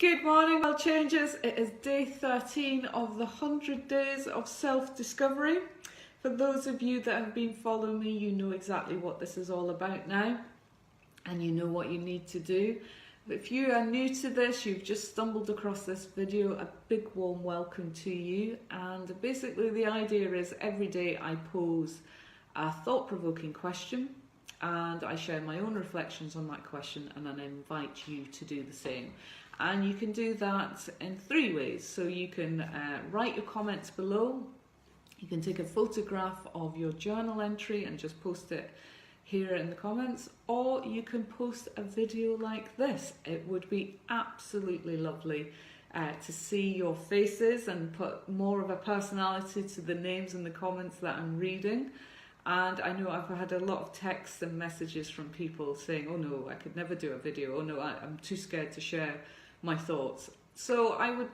Good morning, World Changers. It is day 13 of the 100 days of self-discovery. For those of you that have been following me, you know exactly what this is all about now, and you know what you need to do. If you are new to this, you've just stumbled across this video, a big warm welcome to you. And basically the idea is every day I pose a thought-provoking question and I share my own reflections on that question, and then I invite you to do the same. And you can do that in three ways. So you can write your comments below, you can take a photograph of your journal entry and just post it here in the comments, or you can post a video like this. It would be absolutely lovely to see your faces and put more of a personality to the names in the comments that I'm reading. And I know I've had a lot of texts and messages from people saying, oh no, I could never do a video, oh no, I'm too scared to share my thoughts. So I would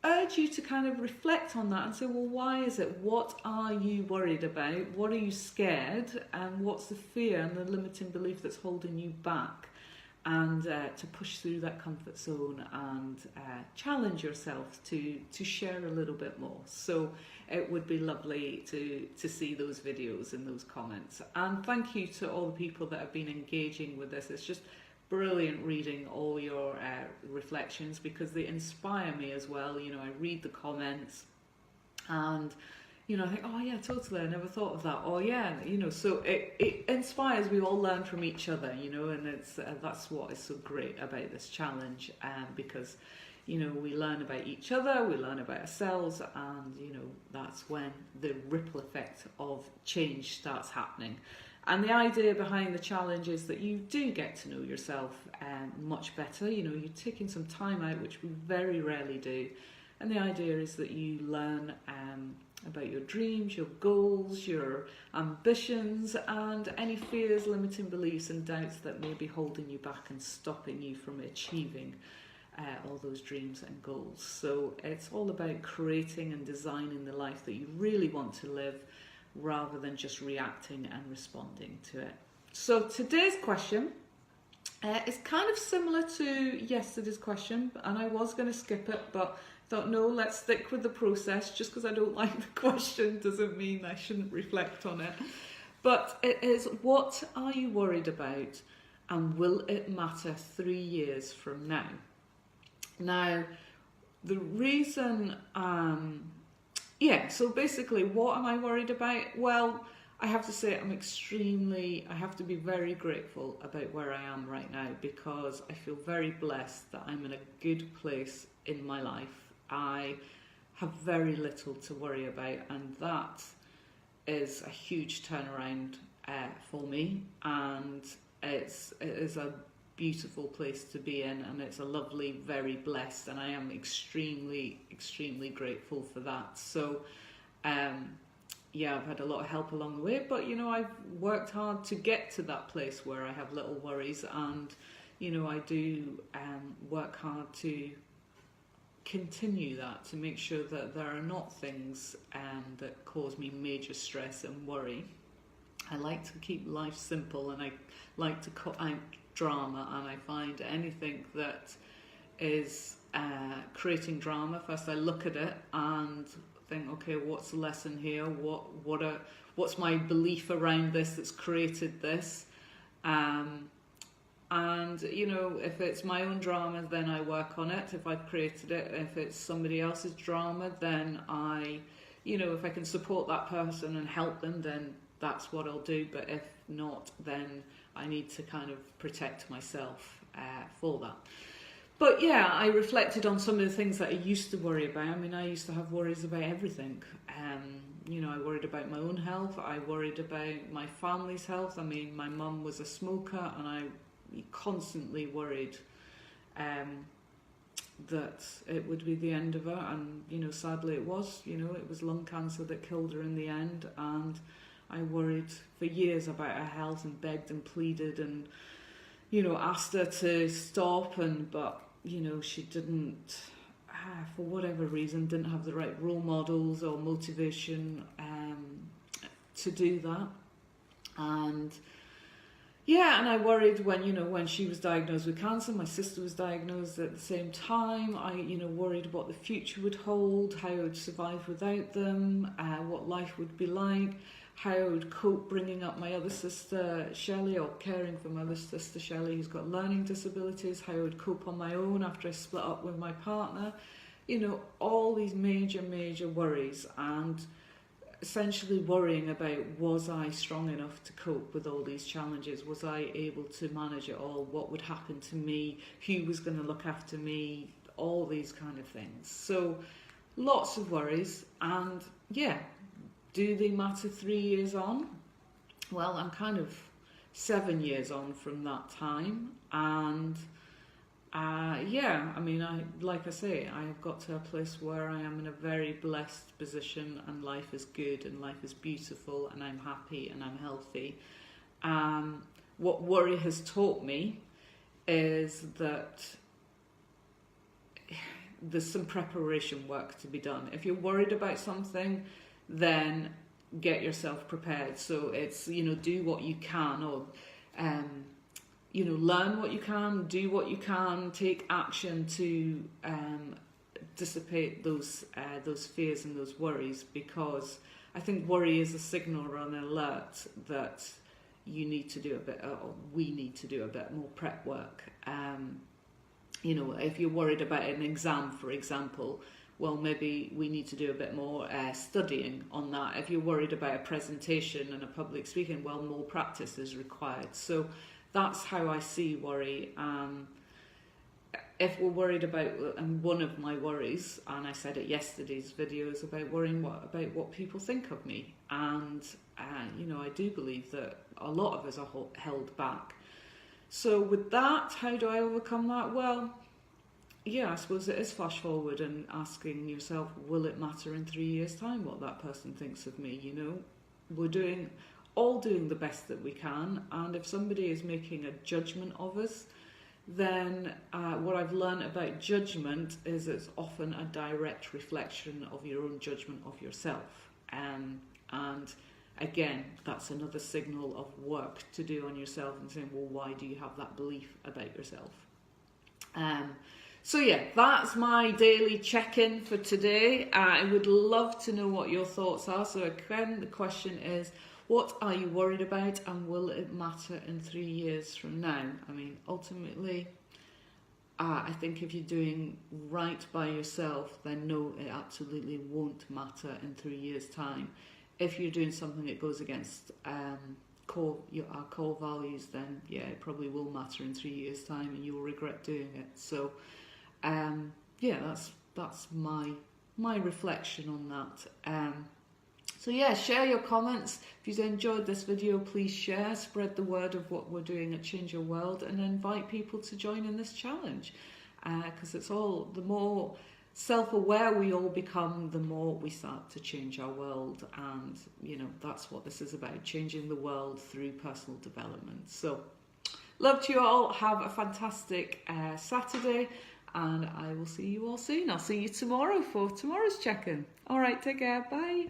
urge you to kind of reflect on that and say, well, why is it? What are you worried about? What are you scared? And what's the fear and the limiting belief that's holding you back? And to push through that comfort zone and challenge yourself to share a little bit more. So it would be lovely to see those videos and those comments. And thank you to all the people that have been engaging with this. It's just brilliant reading all your reflections, because they inspire me as well. You know, I read the comments and you know, I think, oh yeah, totally, I never thought of that. Oh yeah, you know, so it inspires. We all learn from each other, you know, and it's that's what is so great about this challenge, because you know, we learn about each other, we learn about ourselves, and you know, that's when the ripple effect of change starts happening. And the idea behind the challenge is that you do get to know yourself much better. You know, you're taking some time out, which we very rarely do. And the idea is that you learn about your dreams, your goals, your ambitions, and any fears, limiting beliefs and doubts that may be holding you back and stopping you from achieving all those dreams and goals. So it's all about creating and designing the life that you really want to live, rather than just reacting and responding to it. So today's question is kind of similar to yesterday's question, and I was going to skip it, but thought, no, let's stick with the process. Just because I don't like the question doesn't mean I shouldn't reflect on it. But it is, what are you worried about, and will it matter 3 years from now? Now, the reason, so basically, what am I worried about? Well, I have to say I have to be very grateful about where I am right now, because I feel very blessed that I'm in a good place in my life. I have very little to worry about, and that is a huge turnaround for me, and it is a beautiful place to be in, and it's a lovely, very blessed, and I am extremely grateful for that. So yeah, I've had a lot of help along the way, but you know, I've worked hard to get to that place where I have little worries, and you know, I do work hard to continue that, to make sure that there are not things that cause me major stress and worry. I like to keep life simple, and I like to cut out drama, and I find anything that is creating drama, first I look at it and think, okay, what's the lesson here? What's my belief around this that's created this? And you know, if it's my own drama, then I work on it. If I've created it, if it's somebody else's drama, then you know, if I can support that person and help them, then that's what I'll do. But if not, then I need to kind of protect myself for that. But yeah, I reflected on some of the things that I used to worry about. I mean, I used to have worries about everything. You know, I worried about my own health. I worried about my family's health. I mean, my mum was a smoker, and I constantly worried that it would be the end of her. And, you know, sadly it was. You know, it was lung cancer that killed her in the end. And I worried for years about her health and begged and pleaded and, you know, asked her to stop, but you know, she didn't, for whatever reason, didn't have the right role models or motivation to do that. And yeah, and I worried when, when she was diagnosed with cancer, my sister was diagnosed at the same time. I, worried what the future would hold, how I would survive without them, what life would be like, how I would cope bringing up my other sister, Shelley, or caring for my other sister, Shelley, who's got learning disabilities, how I would cope on my own after I split up with my partner. All these major, major worries, and essentially worrying about, was I strong enough to cope with all these challenges? Was I able to manage it all? What would happen to me? Who was going to look after me? All these kind of things. So lots of worries, and yeah, do they matter 3 years on? Well, I'm kind of 7 years on from that time, and yeah, I mean, like I say, I have got to a place where I am in a very blessed position, and life is good, and life is beautiful, and I'm happy, and I'm healthy. What worry has taught me is that there's some preparation work to be done. If you're worried about something, then get yourself prepared. So it's, do what you can, or learn what you can, do what you can, take action to dissipate those fears and those worries, because I think worry is a signal or an alert that you need to do a bit, or we need to do a bit more prep work. If you're worried about an exam, for example, well, maybe we need to do a bit more studying on that. If you're worried about a presentation and a public speaking, well, more practice is required. So that's how I see worry. If we're worried about, and one of my worries, and I said it yesterday's video, is about worrying about what people think of me. And, I do believe that a lot of us are held back. So with that, how do I overcome that? Well, yeah, I suppose it is flash forward and asking yourself, will it matter in 3 years' time what that person thinks of me? We're all doing the best that we can, and if somebody is making a judgment of us, then what I've learned about judgment is it's often a direct reflection of your own judgment of yourself. And again, that's another signal of work to do on yourself, and saying, well, why do you have that belief about yourself? So yeah, that's my daily check-in for today. I would love to know what your thoughts are. So again, the question is, what are you worried about, and will it matter in 3 years from now? I mean, ultimately, I think if you're doing right by yourself, then no, it absolutely won't matter in 3 years' time. If you're doing something that goes against our core values, then yeah, it probably will matter in 3 years' time, and you will regret doing it. So yeah, that's my reflection on that. So yeah, share your comments. If you've enjoyed this video, please share, spread the word of what we're doing at Change Your World, and invite people to join in this challenge, because it's all, the more self-aware we all become, the more we start to change our world. And that's what this is about, changing the world through personal development. So love to you all, have a fantastic Saturday, and I will see you all soon. I'll see you tomorrow for tomorrow's check-in. All right, take care, bye.